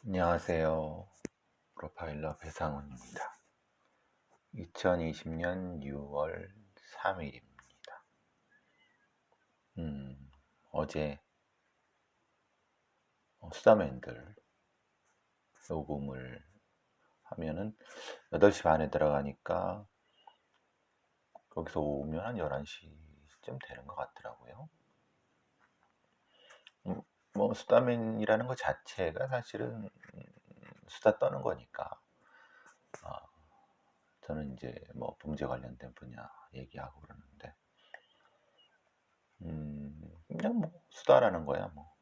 안녕하세요. 프로파일러 배상훈입니다. 2020년 6월 3일입니다. 어제 수다맨들 녹음을 하면은 8시 반에 들어가니까 거기서 오면 한 11시쯤 되는 것 같더라고요. 뭐 수다맨이라는 것 자체가 사실은 수다 떠는 거니까 저는 이제 뭐 범죄 관련된 분야 얘기하고 그러는데 그냥 뭐 수다라는 거야 뭐.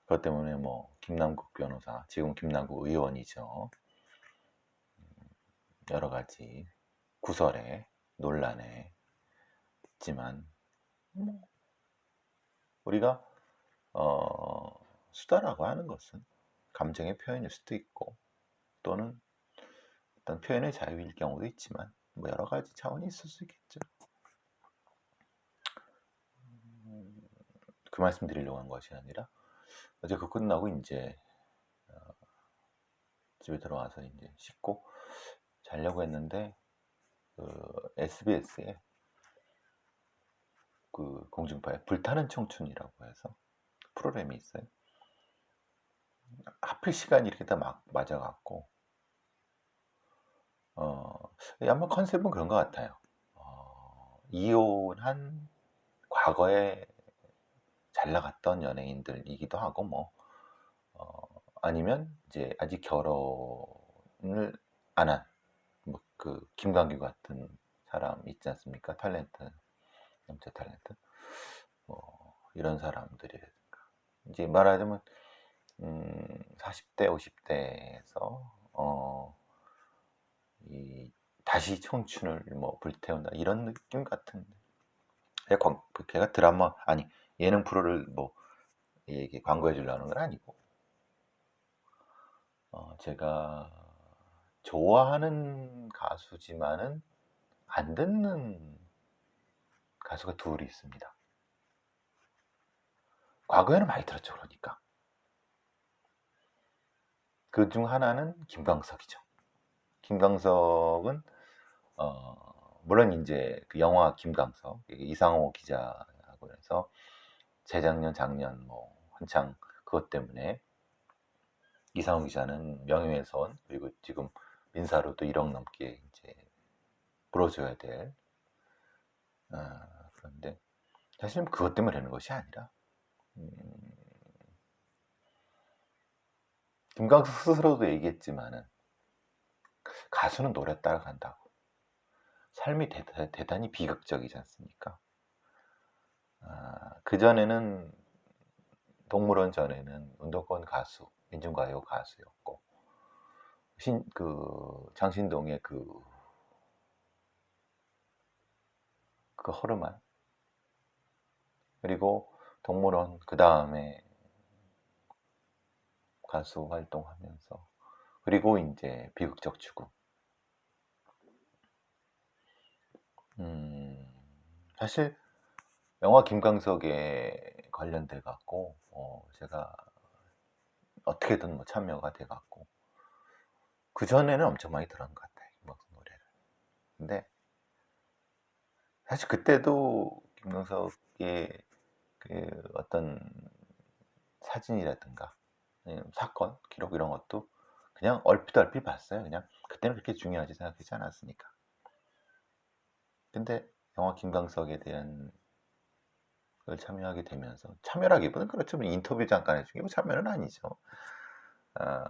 그것 때문에 뭐 김남국 변호사, 지금 김남국 의원이죠. 여러 가지 구설에 논란에 있지만 뭐 우리가 수다라고 하는 것은 감정의 표현일 수도 있고 또는 어떤 표현의 자유일 경우도 있지만 뭐 여러 가지 차원이 있을 수 있겠죠. 그 말씀 드리려고 한 것이 아니라 어제 그 끝나고 이제 집에 들어와서 이제 씻고 자려고 했는데 SBS에 그 공중파에 불타는 청춘이라고 해서 프로그램이 있어요. 하필 시간이 이렇게 다 막 맞아갖고 아마 컨셉은 그런 것 같아요. 이혼한 과거에 잘 나갔던 연예인들이기도 하고 뭐 아니면 이제 아직 결혼을 안 한 뭐 그 김광규 같은 사람 있지 않습니까? 탤런트 남자 탤런트 뭐 이런 사람들이라든가 이제 말하자면 40대 50대에서 이 다시 청춘을 뭐 불태운다 이런 느낌 같은데 걔가 드라마 아니 예능 프로를 뭐 이게 광고해 주려는 건 아니고 제가 좋아하는 가수지만은 안 듣는 가수가 둘이 있습니다. 과거에는 많이 들었죠. 그러니까 그 중 하나는 김광석이죠. 김광석은 물론 이제 그 영화 김광석 이상호 기자하고 해서 재작년 작년 뭐 한창 그것 때문에 이상호 기자는 명예훼손 그리고 지금 민사로도 1억 넘게 이제 물어줘야 될 그런데 사실 그것 때문에 되는 것이 아니라 김광석 스스로도 얘기했지만은 가수는 노래 따라간다고 삶이 대단히 비극적이지 않습니까? 그 전에는 동물원 전에는 운동권 가수, 민중가요 가수였고 그 장신동의 그 허름한 그리고 동물원 그 다음에 가수 활동하면서 그리고 이제 비극적 죽음. 사실 영화 김광석에 관련돼 갖고 제가 어떻게든 뭐 참여가 돼 갖고 그 전에는 엄청 많이 들었는 것 같아요 김광석 노래를. 근데 사실 그때도 김광석의 그 어떤 사진이라든가 사건 기록 이런 것도 그냥 얼핏 봤어요. 그냥 그때는 그렇게 중요하지 생각하지 않았으니까. 근데 영화 김광석에 대한 걸 참여하게 되면서 참여라기보다는 그렇죠. 인터뷰 잠깐 해준 게뭐 참여는 아니죠. 아,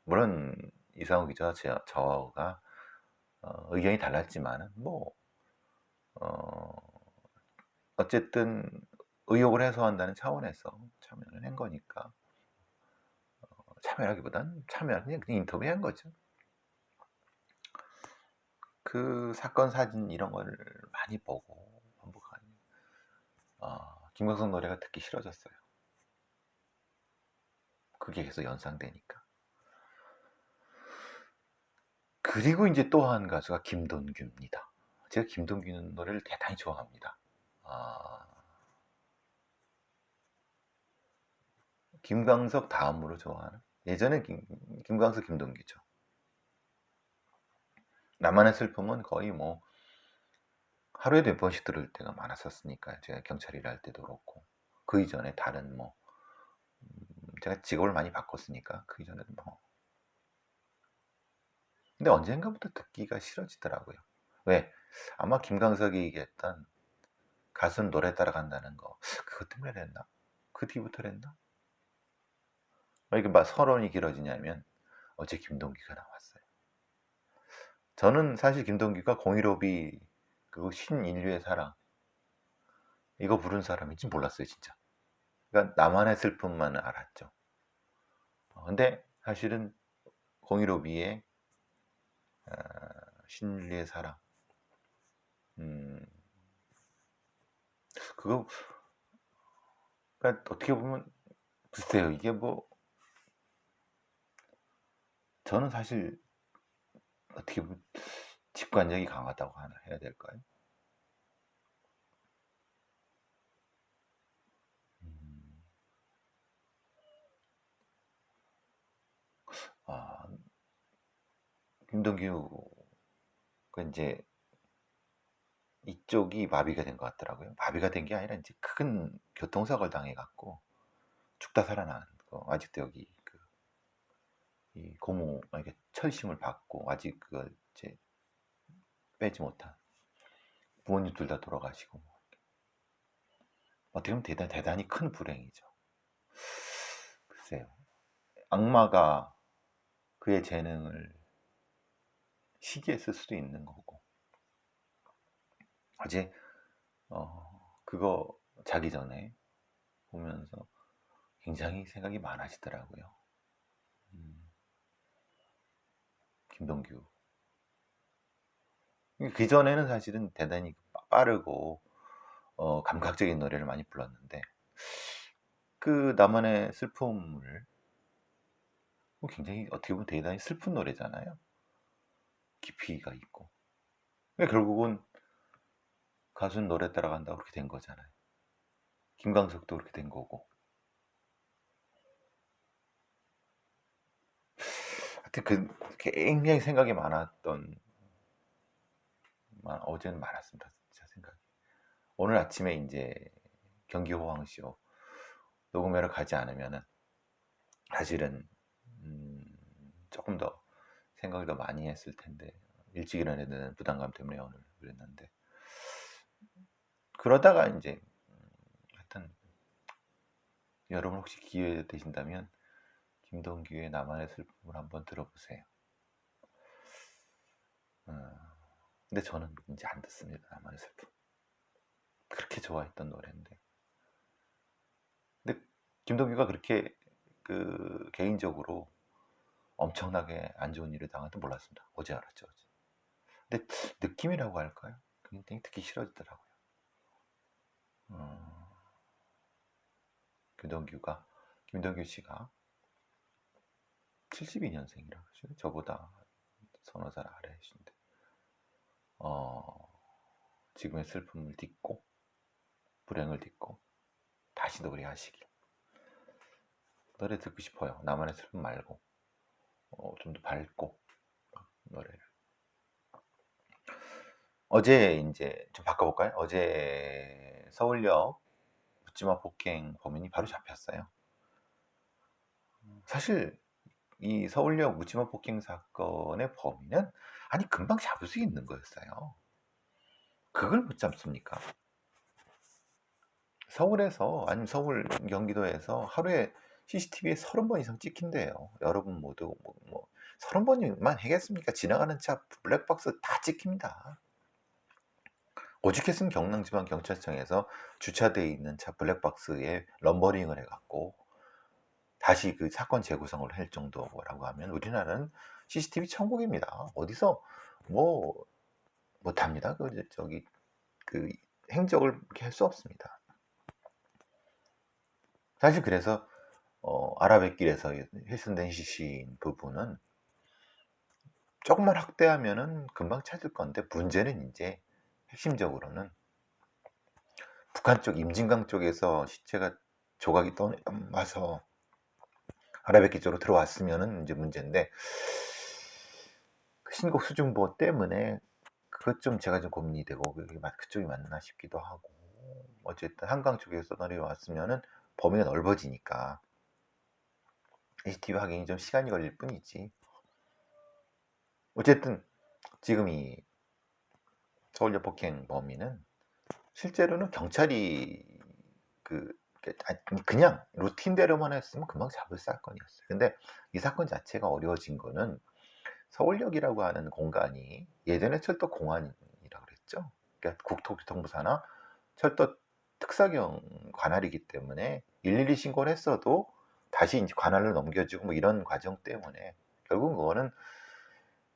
물론 이상호 기자와 저가 의견이 달랐지만은 뭐 어쨌든 의혹을 해소한다는 차원에서 참여를 한 거니까 참여라기보다는 참여는 그냥 인터뷰한 거죠. 그 사건 사진 이런 걸 많이 보고 반복하니 김광석 노래가 듣기 싫어졌어요. 그게 계속 연상되니까. 그리고 이제 또 한 가수가 김동규입니다. 제가 김동규 노래를 대단히 좋아합니다. 아, 김광석 다음으로 좋아하는? 예전에 김광석, 김동규죠. 나만의 슬픔은 거의 뭐 하루에 몇 번씩 들을 때가 많았었으니까요. 제가 경찰 일할 때도 그렇고 그 이전에 다른 뭐 제가 직업을 많이 바꿨으니까 그 이전에도 뭐. 근데 언젠가부터 듣기가 싫어지더라고요. 왜? 아마 김광석이 얘기했던 가수는 노래 따라간다는 거 그것 때문에 그랬나? 그 뒤부터 그랬나? 왜 이렇게 막 서론이 길어지냐면 어제 김동규가 나왔어요. 저는 사실 김동규가 015B 그 신인류의 사랑 이거 부른 사람인지 몰랐어요 진짜. 그러니까 나만의 슬픔만 알았죠. 근데 사실은 015B의 신인류의 사랑 음, 그거 그러니까 어떻게 보면 글쎄요 이게 뭐 저는 사실 어떻게 보면 직관력이 강하다고 하나 해야 될까요? 음, 아, 김동규가 이제 이쪽이 마비가 된 것 같더라고요. 마비가 된 게 아니라 이제 큰 교통사고를 당해갖고 죽다 살아난 거 아직도 여기 이 고무 이렇게 철심을 받고 아직 그걸 이제 빼지 못한 부모님 둘 다 돌아가시고 어떻게 보면 대단히 큰 불행이죠. 글쎄요. 악마가 그의 재능을 시기했을 수도 있는 거고 어제 그거 자기 전에 보면서 굉장히 생각이 많아지더라고요. 음, 김동규. 그 전에는 사실은 대단히 빠르고 감각적인 노래를 많이 불렀는데 그 나만의 슬픔을 굉장히 어떻게 보면 대단히 슬픈 노래잖아요. 깊이가 있고. 그러니까 결국은 가수는 노래 따라간다고 그렇게 된 거잖아요. 김광석도 그렇게 된 거고. 하여튼 굉장히 생각이 많았던 어제는 많았습니다. 진짜 생각이. 오늘 아침에 이제 경기호황쇼 녹음회를 가지 않으면은 사실은 음, 조금 더 생각을 더 많이 했을 텐데 일찍 일어나야 되는 부담감 때문에 오늘 그랬는데 그러다가 이제 하여튼 여러분 혹시 기회 되신다면 김동규의 나만의 슬픔을 한번 들어보세요. 근데 저는 이제 안 듣습니다. 나만의 슬픔. 그렇게 좋아했던 노래인데. 근데 김동규가 그렇게 개인적으로 엄청나게 안 좋은 일을 당한 줄 몰랐습니다. 어제 알았죠. 어제. 근데 느낌이라고 할까요? 굉장히 듣기 싫어지더라고요. 김동규 씨가 72년생이라고 하시죠. 저보다 서너 살 아래이신데 지금의 슬픔을 딛고 불행을 딛고 다시 노래하시길 노래 듣고 싶어요. 나만의 슬픔 말고 좀 더 밝고 노래를 어제 이제 좀 바꿔볼까요? 어제 서울역 묻지마 폭행 범인이 바로 잡혔어요. 사실 이 서울역 묻지마 폭행 사건의 범인은 아니 금방 잡을 수 있는 거였어요. 그걸 못 잡습니까? 서울에서 아니면 서울 경기도에서 하루에 CCTV에 30번 이상 찍힌대요. 여러분 모두 뭐 30번만 하겠습니까? 지나가는 차 블랙박스 다 찍힙니다. 오죽했으면 경남지방경찰청에서 주차되어 있는 차 블랙박스에 넘버링을 해갖고 다시 그 사건 재구성을 할 정도라고 하면 우리나라는 CCTV 천국입니다. 어디서 뭐 못합니다. 저기 그 행적을 이렇게 할 수 없습니다. 사실 그래서 아라뱃길에서 훼손된 시신 부분은 조금만 확대하면은 금방 찾을 건데 문제는 이제 핵심적으로는 북한 쪽 임진강 쪽에서 시체가 조각이 떠와서 아라뱃길 쪽으로 들어왔으면은 이제 문제인데, 그 신곡 수중보 때문에 그것 좀 제가 좀 고민이 되고, 그쪽이 맞나 싶기도 하고. 어쨌든 한강 쪽에서 내려왔으면은 범위가 넓어지니까 CCTV 확인이 좀 시간이 걸릴 뿐이지. 어쨌든 지금 이 서울역 폭행 범인은 실제로는 경찰이 그 그냥 루틴대로만 했으면 금방 잡을 사건이었어요. 근데 이 사건 자체가 어려워진 거는 서울역이라고 하는 공간이 예전에 철도 공안이라고 그랬죠. 그러니까 국토교통부 산하 철도 특사경 관할이기 때문에 112 신고를 했어도 다시 이제 관할로 넘겨주고 뭐 이런 과정 때문에 결국 그거는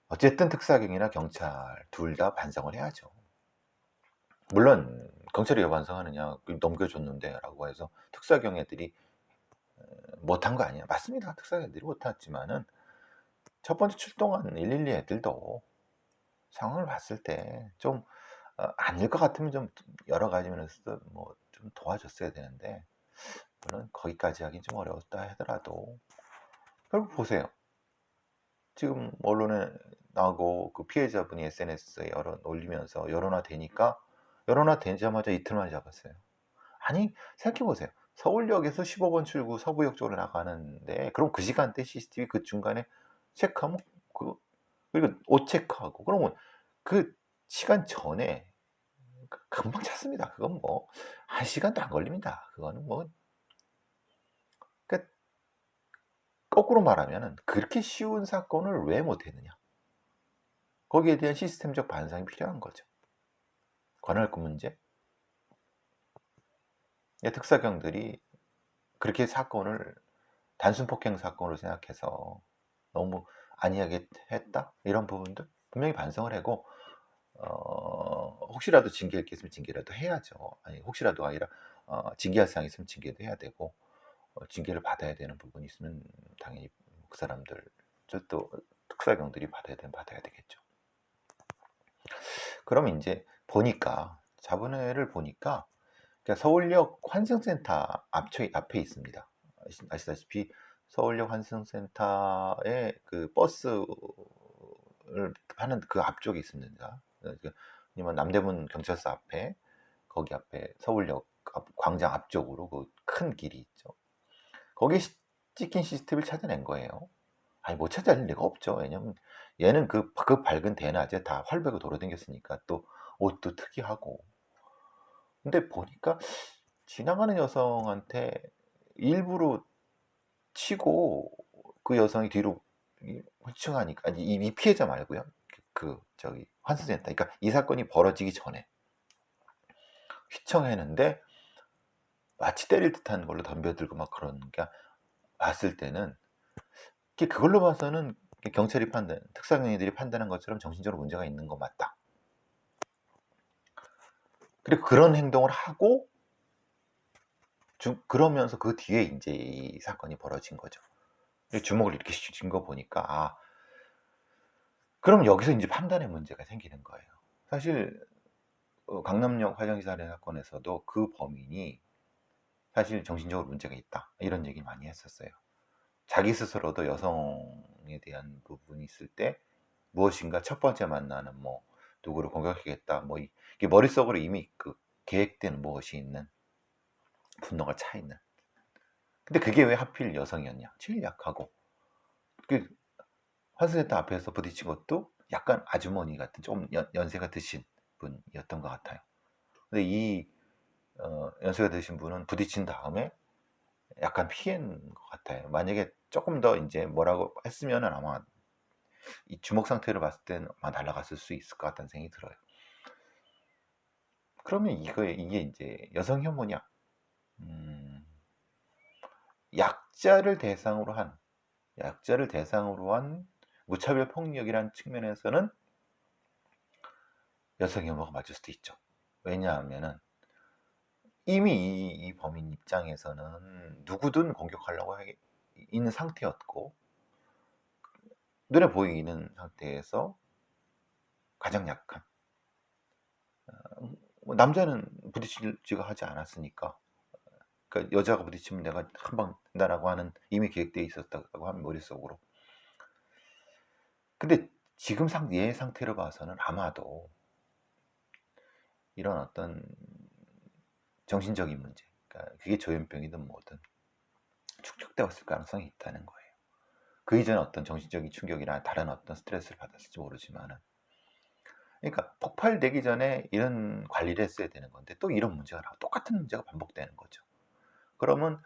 어쨌든 특사경이나 경찰 둘 다 반성을 해야죠. 물론 경찰이 왜 반성하느냐, 넘겨줬는데 라고 해서 특사경 애들이 못한 거 아니야. 맞습니다. 특사경 애들이 못했지만은 첫 번째 출동한 112 애들도 상황을 봤을 때 좀 아닐 것 같으면 좀 여러 가지 면에서 뭐 좀 도와줬어야 되는데, 물론 거기까지 하긴 좀 어려웠다 하더라도 결국 보세요. 지금 언론에 나오고 그 피해자분이 SNS에 올리면서 여론화 되자마자 이틀 만에 잡았어요. 아니 생각해보세요. 서울역에서 15번 출구 서부역 쪽으로 나가는데, 그럼 그 시간대 CCTV 그 중간에 체크하면 그리고 옷 체크하고 그러면 그 시간 전에 금방 찾습니다. 그건 뭐 1시간도 안 걸립니다. 그거는 뭐, 그러니까 거꾸로 말하면은 그렇게 쉬운 사건을 왜 못했느냐, 거기에 대한 시스템적 반성이 필요한 거죠. 관할구 문제. 특사경들이 그렇게 사건을 단순 폭행 사건으로 생각해서 너무 안이하게 했다, 이런 부분들 분명히 반성을 하고, 혹시라도 징계할 게 있으면 징계라도 해야죠. 아니 혹시라도 아니라 징계할 사항이 있으면 징계도 해야 되고, 징계를 받아야 되는 부분이 있으면 당연히 그 사람들, 또 특사경들이 받아야 되겠죠. 그럼 이제 보니까 자본회를 보니까, 그러니까 서울역 환승센터 앞에 있습니다. 아시다시피 서울역 환승센터에 그 버스를 하는 그 앞쪽에 있습니다. 아니면 남대문 경찰서 앞에, 거기 앞에 서울역 광장 앞쪽으로 그 큰 길이 있죠. 거기에 찍힌 CCTV를 찾아낸 거예요. 아니 못 찾아낼 리가 없죠. 왜냐면 얘는 그 밝은 대낮에 다 활배고 돌아다녔으니까, 또 옷도 특이하고. 근데 보니까 지나가는 여성한테 일부러 치고 그 여성이 뒤로 훌칭하니까, 아니 이 피해자 말고요. 그 저기 환승센터, 그러니까 이 사건이 벌어지기 전에 휘청했는데 마치 때릴 듯한 걸로 덤벼들고 막 그러니까, 봤을 때는 그걸로 봐서는 경찰이 특사경들이 판단한 것처럼 정신적으로 문제가 있는 거 맞다. 그리고 그런 행동을 하고 그러면서 그 뒤에 이제 이 사건이 벌어진 거죠. 주먹을 이렇게 쥔 거 보니까, 그럼 여기서 이제 판단의 문제가 생기는 거예요. 사실 강남역 화장실 살인 사건에서도 그 범인이 사실 정신적으로 문제가 있다, 이런 얘기를 많이 했었어요. 자기 스스로도 여성에 대한 부분이 있을 때 무엇인가 첫 번째 만나는 뭐 누구를 공격하겠다, 뭐 이게 머릿속으로 이미 그 계획된 무엇이 있는, 분노가 차 있는. 근데 그게 왜 하필 여성이었냐, 제일 약하고. 그 환승센터 앞에서 부딪힌 것도 약간 아주머니 같은, 좀 연세가 드신 분이었던 것 같아요. 근데 이 연세가 드신 분은 부딪힌 다음에 약간 피한 것 같아요. 만약에 조금 더 이제 뭐라고 했으면은 아마 이 주먹 상태를 봤을 때는 아마 날아갔을 수 있을 것 같다는 생각이 들어요. 그러면 이게 이제 여성 혐오냐? 음, 약자를 대상으로 한 무차별 폭력이라는 측면에서는 여성 혐오가 맞을 수도 있죠. 왜냐하면은 이미 이 범인 입장에서는 누구든 공격하려고 있는 상태였고, 눈에 보이는 상태에서 가장 약한, 남자는 부딪히지가 하지 않았으니까 그러니까 여자가 부딪히면 내가 한 방 된다라고 하는 이미 계획되어 있었다고 하면 머릿속으로. 근데 지금 얘 상태로 봐서는 아마도 이런 어떤 정신적인 문제, 그러니까 그게 조현병이든 뭐든 축적되었을 가능성이 있다는 거예요. 그 이전에 어떤 정신적인 충격이나 다른 어떤 스트레스를 받았을지 모르지만은, 그러니까 폭발되기 전에 이런 관리를 했어야 되는 건데 또 이런 문제가 나와 똑같은 문제가 반복되는 거죠. 그러면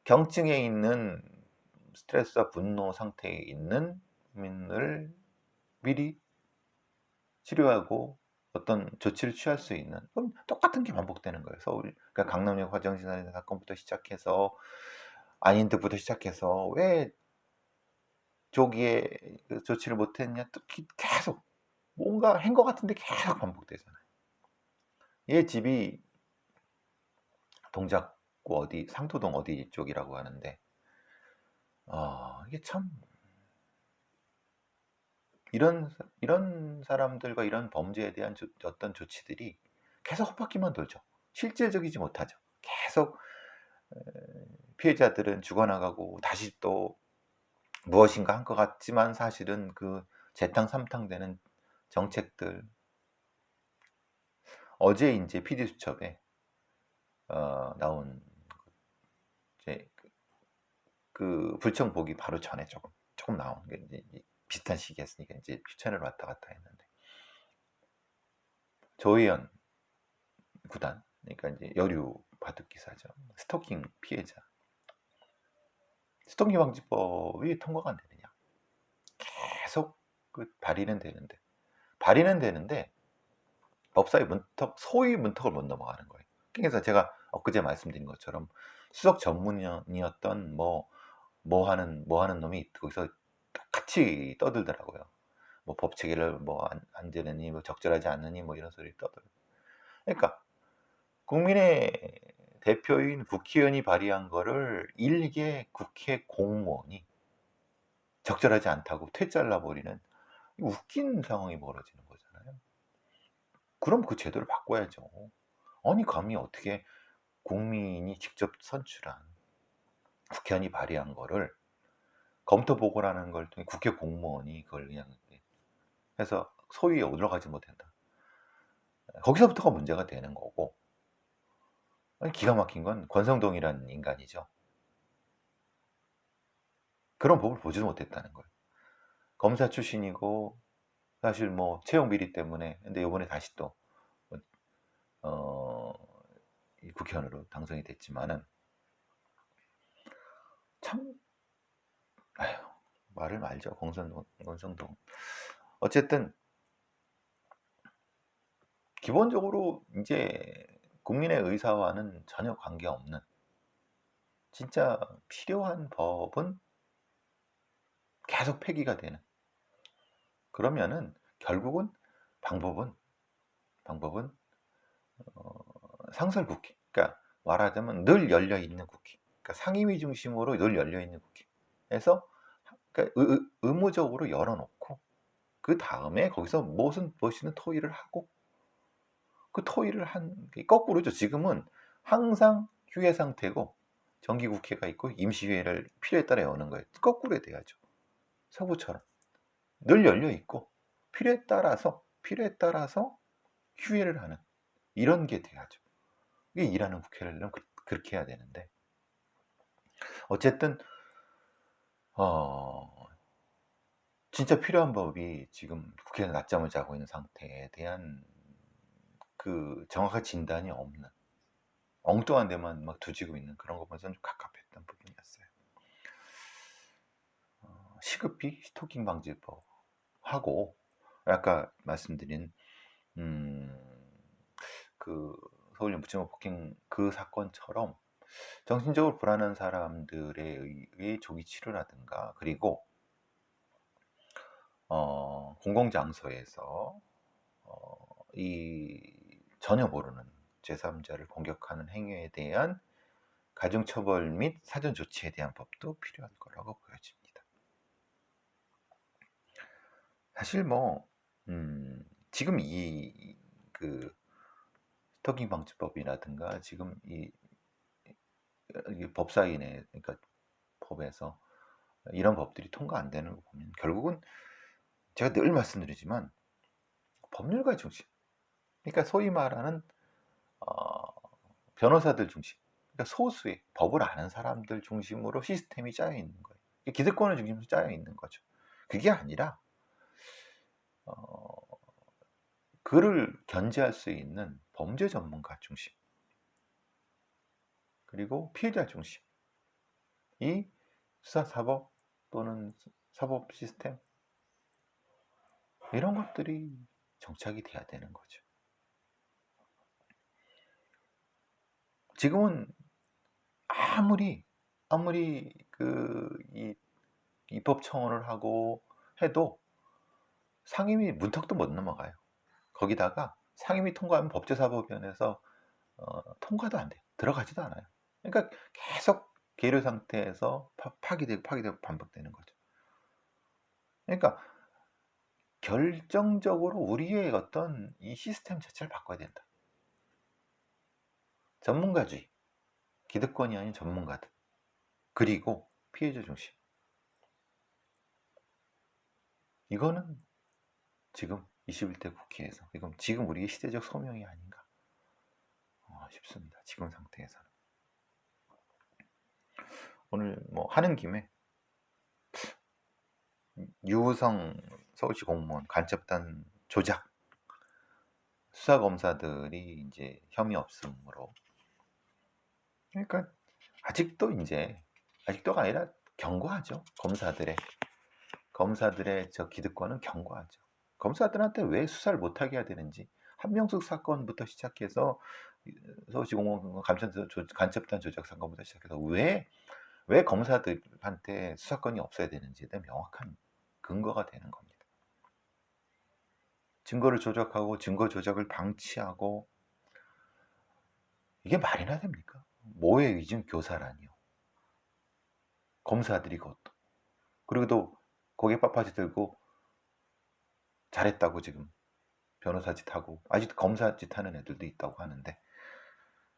경증에 있는 스트레스와 분노 상태에 있는 국민을 미리 치료하고 어떤 조치를 취할 수 있는, 그럼 똑같은 게 반복되는 거예요. 서울, 그러니까 강남역 화정신살인 사건부터 시작해서 안인득부터 시작해서 왜 조기에 그 조치를 못했냐, 또 계속 뭔가 한 것 같은데 계속 반복되잖아요. 얘 집이 동작구 어디 상토동 어디 쪽이라고 하는데, 이게 참 이런 사람들과 이런 범죄에 대한 어떤 조치들이 계속 헛바퀴만 돌죠. 실질적이지 못하죠. 계속 피해자들은 죽어나가고 다시 또 무엇인가 한 것 같지만 사실은 그 재탕 삼탕되는 정책들. 어제 이제 PD수첩에 나온 이제 그 불청 보기 바로 전에 조금 나온 게 이제 비슷한 시기였으니까 이제 추천을 왔다 갔다 했는데, 조희연 구단, 그러니까 이제 여류 바둑 기사죠. 스토킹 피해자. 스토킹 방지법이 통과가 안 되느냐. 계속 그 발의는 되는데 법사위 문턱, 소위 문턱을 못 넘어가는 거예요. 그래서 제가 엊그제 말씀드린 것처럼 수석 전문위였던 뭐 하는 놈이 거기서 같이 떠들더라고요. 뭐 법 체계를 안 되느니, 뭐 적절하지 않느니, 뭐 이런 소리 떠들. 그러니까 국민의 대표인 국회의원이 발의한 거를 일개 국회 공무원이 적절하지 않다고 퇴짜라버리는 웃긴 상황이 벌어지는 거잖아요. 그럼 그 제도를 바꿔야죠. 아니 감히 어떻게 국민이 직접 선출한 국회의원이 발의한 거를 검토 보고라는 걸 통해 국회 공무원이 그걸 그냥 해서 소위에 올라가지 못한다. 거기서부터가 문제가 되는 거고, 기가 막힌 건 권성동이라는 인간이죠. 그런 법을 보지도 못했다는 거예요. 검사 출신이고 사실 뭐 채용 비리 때문에, 근데 이번에 다시 또 국회의원으로 당선이 됐지만은 참, 아휴, 말을 말죠. 권성동. 어쨌든 기본적으로 이제 국민의 의사와는 전혀 관계없는 진짜 필요한 법은 계속 폐기가 되는, 그러면은 결국은 방법은 상설국회, 그러니까 말하자면 늘 열려있는 국회, 그러니까 상임위 중심으로 늘 열려있는 국회에서, 그러니까 의무적으로 열어놓고 그 다음에 거기서 무엇이든 토의를 하고, 그 토의를 거꾸로죠. 지금은 항상 휴회 상태고 정기국회가 있고 임시회를 필요에 따라 여는 거예요. 거꾸로 돼야죠. 서구처럼 늘 열려 있고 필요에 따라서 휴회를 하는, 이런 게 돼야죠. 이게 일하는 국회를 그렇게 해야 되는데, 어쨌든 진짜 필요한 법이 지금 국회에서 낮잠을 자고 있는 상태에 대한 그 정확한 진단이 없는, 엉뚱한 데만 막 두지고 있는 그런 거 보면서 좀 갑갑했던 부분이었어요. 시급히 스토킹 방지법 하고, 아까 말씀드린 그 서울연부지법 폭행 그 사건처럼 정신적으로 불안한 사람들에 의해 조기 치료라든가, 그리고 공공장소에서 이 전혀 모르는 제3자를 공격하는 행위에 대한 가중처벌 및 사전 조치에 대한 법도 필요할 거라고 보여집니다. 사실 지금 그 스토킹 방지법이라든가 지금 이 법사위에, 그러니까 법에서 이런 법들이 통과 안 되는 거 보면 결국은 제가 늘 말씀드리지만 법률가의 중심, 그러니까 소위 말하는 변호사들 중심, 그러니까 소수의 법을 아는 사람들 중심으로 시스템이 짜여 있는 거예요. 기득권을 중심으로 짜여 있는 거죠. 그게 아니라 그를 견제할 수 있는 범죄 전문가 중심, 그리고 피해자 중심, 이 수사사법 또는 사법 시스템, 이런 것들이 정착이 돼야 되는 거죠. 지금은 아무리 이 입법청원을 하고 해도 상임위 문턱도 못 넘어가요. 거기다가 상임위 통과하면 법제사법위원회에서 통과도 안 돼요. 들어가지도 않아요. 그러니까 계속 계류 상태에서 파기되고 반복되는 거죠. 그러니까 결정적으로 우리의 어떤 이 시스템 자체를 바꿔야 된다. 전문가주의, 기득권이 아닌 전문가들, 그리고 피해자 중심. 이거는 지금 21대 국회에서 이건 지금 우리의 시대적 소명이 아닌가 싶습니다. 지금 상태에서는. 오늘 뭐 하는 김에 유우성 서울시 공무원 간첩단 조작 수사검사들이 이제 혐의 없음으로, 그러니까 아직도가 아니라 경고하죠. 검사들의 저 기득권은 경고하죠. 검사들한테 왜 수사를 못하게 해야 되는지, 한명숙 사건부터 시작해서 서울시 공무원 간첩단 조작 사건부터 시작해서 왜 검사들한테 수사권이 없어야 되는지에 대한 명확한 근거가 되는 겁니다. 증거를 조작하고 증거 조작을 방치하고, 이게 말이나 됩니까? 모해 위증 교사라니요. 검사들이 그것도. 그리고 또 거기에 빳빳이 들고 잘했다고 지금 변호사 짓 하고 아직도 검사 짓 하는 애들도 있다고 하는데,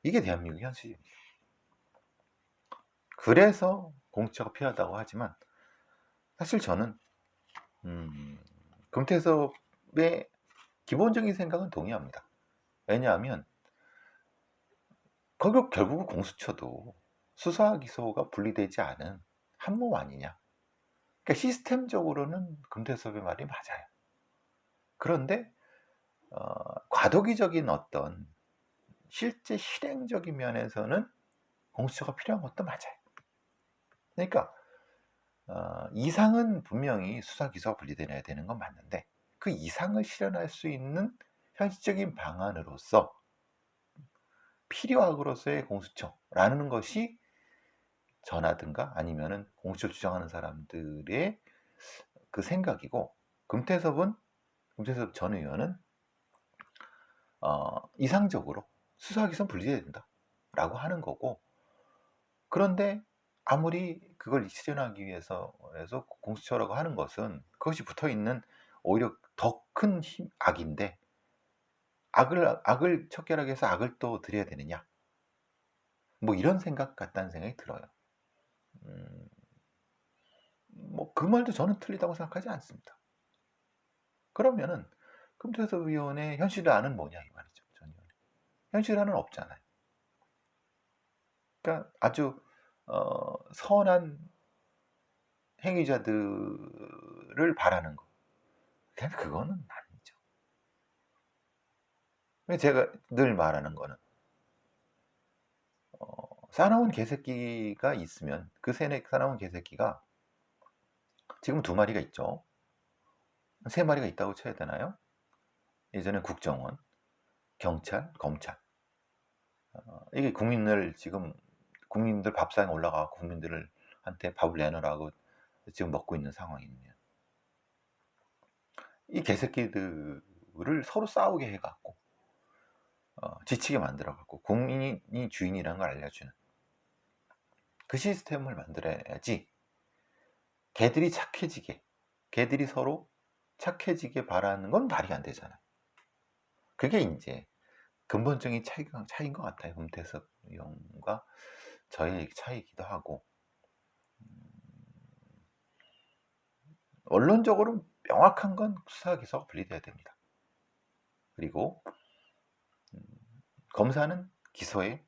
이게 대한민국 현실입니다. 그래서 공수처가 필요하다고 하지만, 사실 저는 금태섭의 기본적인 생각은 동의합니다. 왜냐하면 결국 공수처도 수사 기소가 분리되지 않은 한 몸 아니냐. 그러니까 시스템적으로는 금태섭의 말이 맞아요. 그런데 과도기적인 어떤 실제 실행적인 면에서는 공수처가 필요한 것도 맞아요. 그러니까 이상은 분명히 수사 기소가 분리되어야 되는 건 맞는데, 그 이상을 실현할 수 있는 현실적인 방안으로서 필요하고로서의 공수처라는 것이 저나든가 아니면은 공수처 주장하는 사람들의 그 생각이고, 금태섭 전 의원은 이상적으로 수사 기소는 분리돼야 된다라고 하는 거고, 그런데 아무리 그걸 실현하기 위해서 공수처라고 하는 것은 그것이 붙어 있는 오히려 더 큰 악인데, 악을 척결하기 위해서 악을 또 들여야 되느냐, 뭐 이런 생각 같다는 생각이 들어요. 뭐 그 말도 저는 틀리다고 생각하지 않습니다. 그러면은 금태섭 의원의 현실화는 뭐냐 이 말이죠. 전 의원의 현실화는 없잖아요. 그러니까 아주 선한 행위자들을 바라는 거, 그거는 아니죠. 제가 늘 말하는 거는 사나운 개새끼가 있으면 그 사나운 개새끼가 지금 2마리가 있죠. 3마리가 있다고 쳐야 되나요? 예전에 국정원, 경찰, 검찰, 이게 국민들 밥상에 올라가고 국민들한테 밥을 내놓으라고 지금 먹고 있는 상황이면, 이 개새끼들을 서로 싸우게 해갖고 지치게 만들어갖고 국민이 주인이라는 걸 알려주는 그 시스템을 만들어야지, 걔들이 서로 착해지게 바라는 건 말이 안 되잖아요. 그게 이제 근본적인 차이인 것 같아요. 금태섭 의원과 저의 차이기도 하고, 원론적으로 명확한 건 수사기소가 분리돼야 됩니다. 그리고 검사는 기소의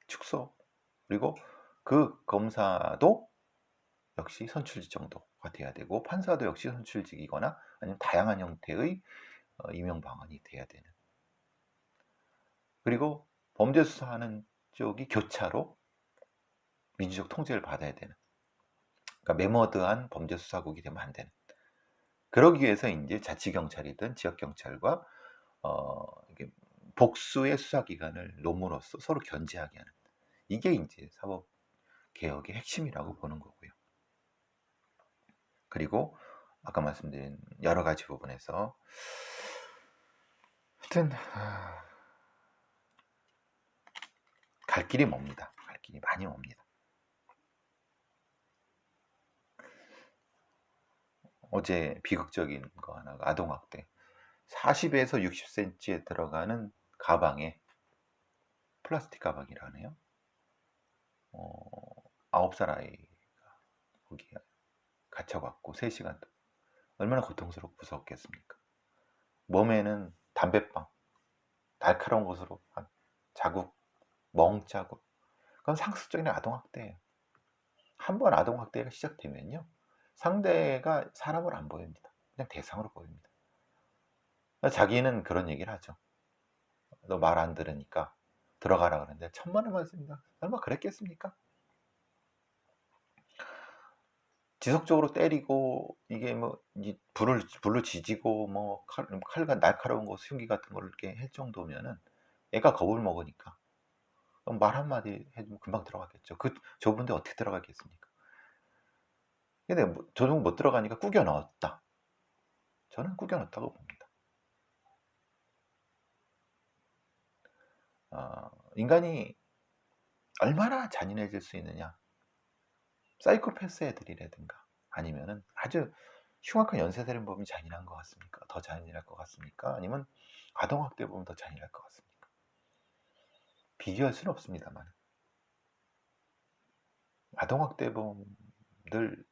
축소, 그리고 그 검사도 역시 선출직 정도가 돼야 되고, 판사도 역시 선출직이거나 아니면 다양한 형태의 임용 방안이 돼야 되는. 그리고 범죄 수사하는 쪽이 교차로 민주적 통제를 받아야 되는, 그러니까 매머드한 범죄 수사국이 되면 안 되는. 그러기 위해서 이제 자치경찰이든 지역경찰과 이게 복수의 수사기관을 놓음으로써 서로 견제하게 하는, 이게 이제 사법개혁의 핵심이라고 보는 거고요. 그리고 아까 말씀드린 여러 가지 부분에서 하여튼 갈 길이 멉니다. 갈 길이 많이 멉니다. 어제 비극적인 거 하나가 아동학대. 40에서 60cm에 들어가는 가방에, 플라스틱 가방이라네요. 9살 아이가 거기에 갇혀갖고 3시간, 얼마나 고통스럽고 무섭겠습니까? 몸에는 담배빵, 날카로운 것으로 한 자국, 멍자국. 그건 상습적인 아동학대예요. 한번 아동학대가 시작되면요, 상대가 사람을 안 보입니다. 그냥 대상으로 보입니다. 자기는 그런 얘기를 하죠. 너 말 안 들으니까 들어가라 그러는데, 천만의 말씀입니다. 얼마 그랬겠습니까? 지속적으로 때리고, 이게 뭐 불로 지지고, 뭐 칼과 날카로운 거, 흉기 같은 거를 이렇게 할 정도면은 애가 겁을 먹으니까 말 한마디 해주면 금방 들어가겠죠. 그 좁은데 어떻게 들어가겠습니까? 근데 저는 못 들어가니까 꾸겨 넣었다. 저는 꾸겨 넣었다고 봅니다. 인간이 얼마나 잔인해질 수 있느냐. 사이코패스 애들이라든가 아니면은 아주 흉악한 연쇄살인범이 잔인한 것 같습니까? 더 잔인할 것 같습니까? 아니면 아동학대범은 더 잔인할 것 같습니까? 비교할 수는 없습니다만, 아동학대범들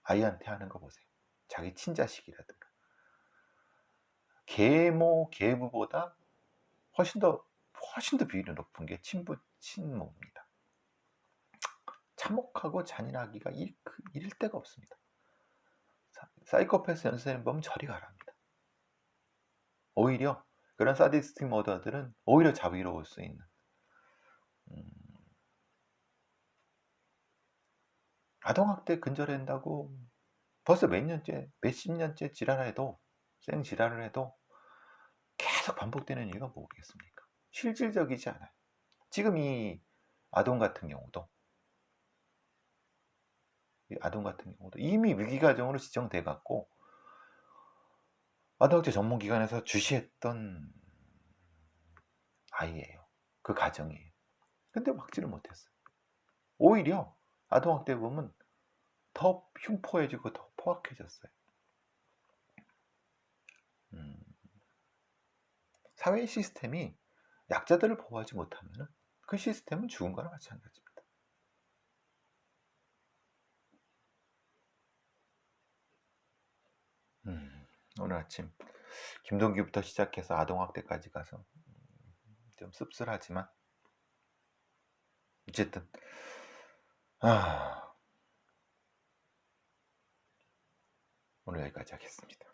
아이한테 하는 거 보세요. 자기 친자식이라든가. 계모, 계부보다 훨씬 더 비율이 높은 게 친모입니다. 참혹하고 잔인하기가 이를 데가 없습니다. 사이코패스 연쇄살인범은 저리 가랍니다. 오히려 그런 사디스틱 머더들은 오히려 자비로울 수 있는, 아동학대 근절한다고 벌써 몇십 년째 지랄을 해도, 생지랄을 해도 계속 반복되는 이유가 뭐겠습니까? 실질적이지 않아요. 지금 이 아동 같은 경우도 이미 위기가정으로 지정돼 갖고 아동학대 전문기관에서 주시했던 아이예요. 그 가정이에요. 근데 막지를 못했어요. 오히려 아동학대 보면 더 흉포해지고 더 포악해졌어요. 사회 시스템이 약자들을 보호하지 못하면 그 시스템은 죽은 거나 마찬가지입니다. 오늘 아침 김동기부터 시작해서 아동학대까지 가서 좀 씁쓸하지만 어쨌든 오늘 여기까지 하겠습니다.